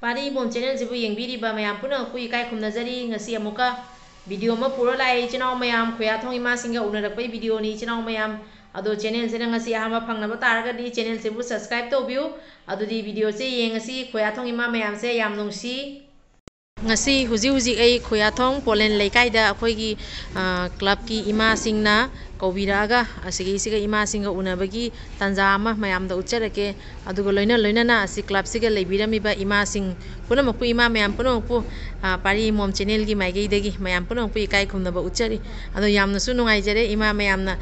Pari Mom channel sibu yengbiriba mayam puna kui kai khumnajari ngasi amuka video ma pura lai chinaw mayam khoya thong ima singa unarakpai video ni chinaw mayam ado channel se ngasi ahama phangnaba taraga di channel sibu subscribe tawbiu ado di video se yengasi khoya thong ima mayam se yam nungsi ngasi huji ai khoya thong Polen leikai da akhoi gi club ki ima singna kobiraga asigi siga ima singa unabagi tanja ama mayam da ucharake adugo loina na asi club siga leibirami ba ima sing puna mapu ima mayam puna mapu pari Mom channel gi maigei dagi mayam puna mapu ikai khumna ba uchari ado yamna su nungai jare ima mayam na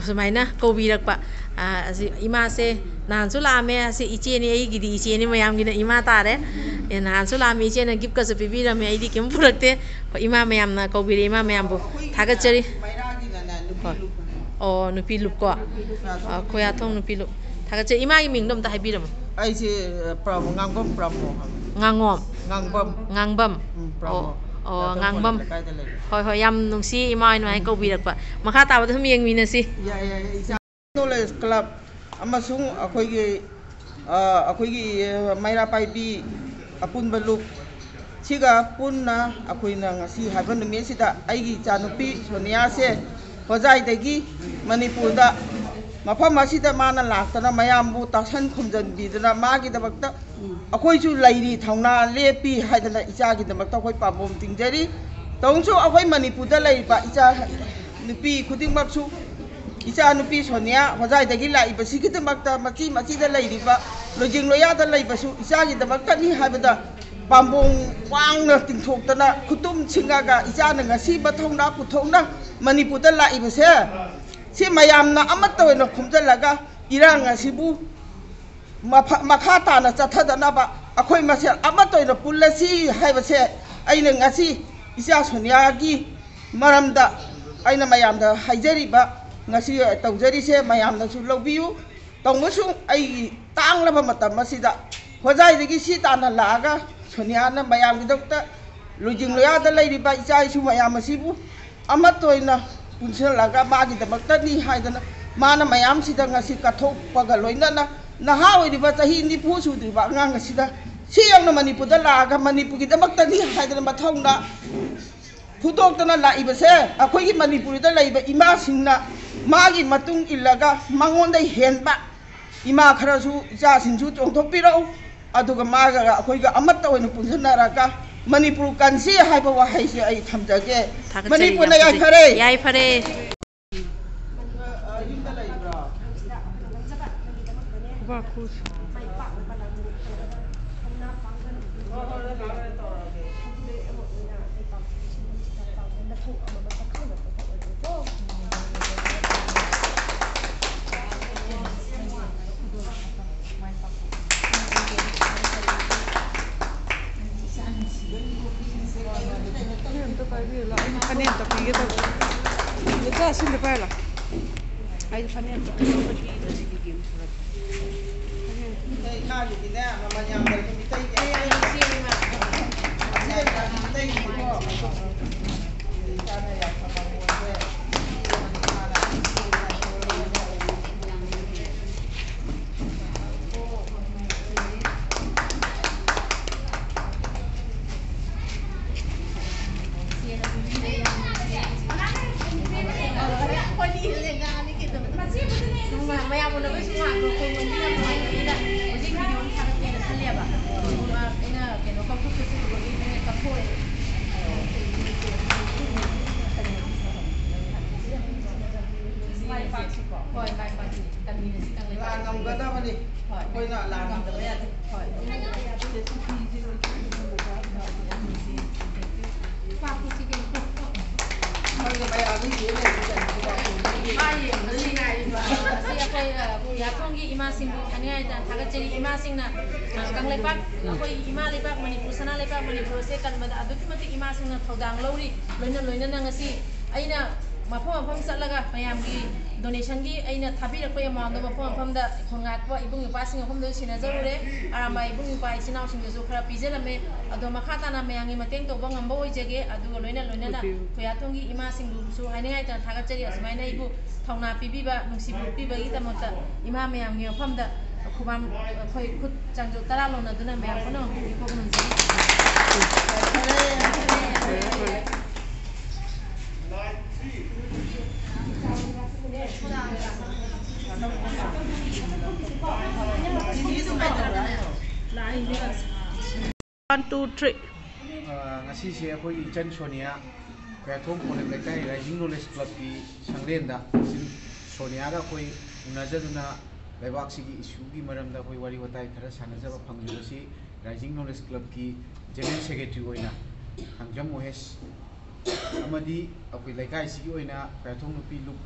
sumaina kobirakpa asi ima se nansu lame asi iche ni ai gidi iche ni mayam gina ima tare nansu lame iche na gift ka su pibirame ai di kim purakte ima mayam na kobire ima mayam bu thagachari oh nupi lup ko khoya thong nupi lup thaga che ima gi mingdom ta haibiram ai se pramo ngangbam pramo ngangom ngangbam oh ngangbam hoi yam nungsi ima ino ai ko birak pa makha ta ba thum yeng mina si ya knowledge club amasung akhoi gi maira pai bi apun baluk siga punna akhoi na ngasi haban me sida ai gi chanupi sonia se Hojai degi Manipur da mafam asida mana laktana mayambu taksan khumjan bidana magi dabakta akhoi chu lairi thauna lepi haidana icha gi dabakta khoi pabom tingjari tongchu akhoi Manipur da laiba icha nupi khuding maksu icha nupi sonia hojai degi lai basi gi dabakta machi da lairiba lojing loya da laibasu icha gi dabakta ni haibada pambong wangna tingthoktana khutum chingaga icha na ngasi bathongna puthongna Manipur da lai base si mayamna amata oina khumjalaga irang asibu makha tana chathadana ba akhoi masel amata oina pullasi haibase aina ngasi isa sonia gi maramda aina mayamda haijariba ngasi tawjari se mayamna su lobiu tongmusu ai tanglaba matam masida hojai degi si tana laga sonia na mayam gi dokta lojing loya da lairiba isa su mayam asibu amata oina punchalaga magi dabakta ni haidana mana mayam sida ngasi kathokpaga loinana naha oiriba chahi nipu sudriba ngang sida si yangna Manipur da laga Manipur gi dabakta ni haidana mathongna phudoktana laibase akhoi gi Manipur da laiba ima singna magi matung illaga mangonda henba ima kharasu ja singsu chongthopirau aduga maga akhoi ga amatta oina punjanaraga Manipur kansi haiba wahai se ai thamjage Manipur na yai phare ba khus Panen tapi gitu. Itu asin depan lah. Ayo panen. Nah, jadi ni, mama yang berminta ini. Ayo sini mah. Maya mo na ba siya kung hindi na mo ay nila kasi video ni sana kaya nakalya ba ina kaya no kapag kasi ko ini kapoy mai pak ko mai pak kan ni si kang la ngam gada mani koi na la ngam da ya koi pak ku si ke ko mai ga mai abi ye ne ai ni ngai ba si akhoi ya thonggi ima sing ani ai da thagacheri ima sing na kang lepak akhoi ima lepak Manipur sana lepak Manipur se kan ba adu ki mati ima sing na thodang lori loina na ngasi aina mafam satlaga mayam gi donation gi aina thabirakpa amount do mafam da khongakpa ibung ipa sing mafam do sina jarure arama ibung ipa isinau sing jo khara pijelame ado makhata na mayangi mateng to bangam bo jege adu loina na khoya thongi ima sing du su haine ai ta thagacheri asmaina ibu thongna pibiba nungsi piba gi tamota ima mayam gi mafam da ꯈꯨꯕꯥꯝ ꯑꯩꯈꯣꯏ ꯈꯨꯠ ꯆꯥꯡꯖꯣ ꯇꯔꯥ ꯂꯣꯟꯅꯗꯨꯅ ꯃꯌꯥꯝ ꯄꯨꯝꯅꯃꯛꯄꯨ ꯏꯄꯣꯛ ꯅꯨꯡꯁꯤꯔꯤ One, two, three. ngasi se akoi ichan Sonia Khyathom Phonep Lekai Rising Knowledge Club ki sanglenda Sonia ga koi unajaduna leibak sigi issue gi maramda koi wari watai khara sanajaba phangjibasi Rising Knowledge Club ki general secretary oina Hangjam Mohesh amadi akoi lekai sigi oina Khyathom nupi luk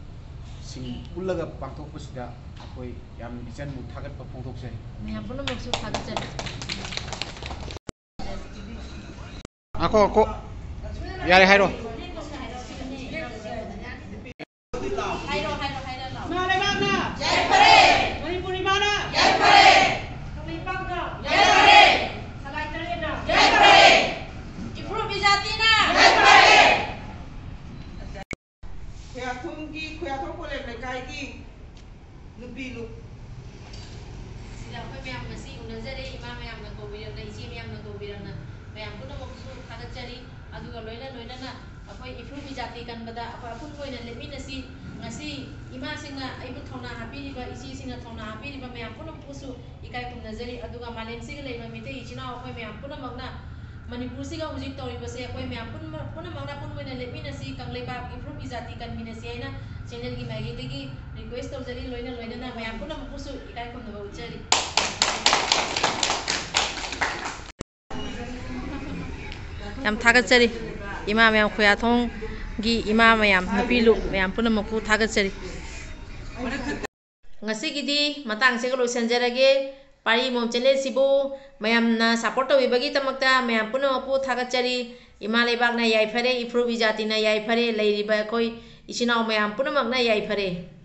sing pullaga pangthokpasida akoi yam ichan mu thagat pa phongthokjai ꯃꯌꯥꯝ ꯄꯨꯝꯅꯃꯛꯁꯨ ꯊꯥꯒꯠꯆꯔꯤ ako yare hairo Khyathom Phonep Lekai ki nupi luk sida akhoi mayam ngasi unajare ima mayamna kobirana ichi mayamna kobirana mayam punamaksu thagatsari aduga loina na akhoi ifru bijati kanbada akhoi apun koina leminasi ngasi ima singna aibu thona hapiriba ichi singna thona hapiriba mayam punamaksu ikai kumnajari aduga malem siga leiba mite ichina akhoi mayam punamakna Manipur siga hujik toribase akhoi mayam punamakna pun koina leminasi kangleba ifru bijati kanminasi aina channel gi magi degi request tawjari loina na mayam punamaksu ikai kumnaba uchari yam thagatsari ima mayam Khyathom gi ima mayam nupilu mayam punamakku thagatsari ngasigidi matang se loisanjarage pari mom channel sibu mayamna support tawibagi tamakta mayam punamakku thagatsari ima leibak na yai phare ifru bijati na yai phare leiriba koi ichinaw mayam punamakna yai phare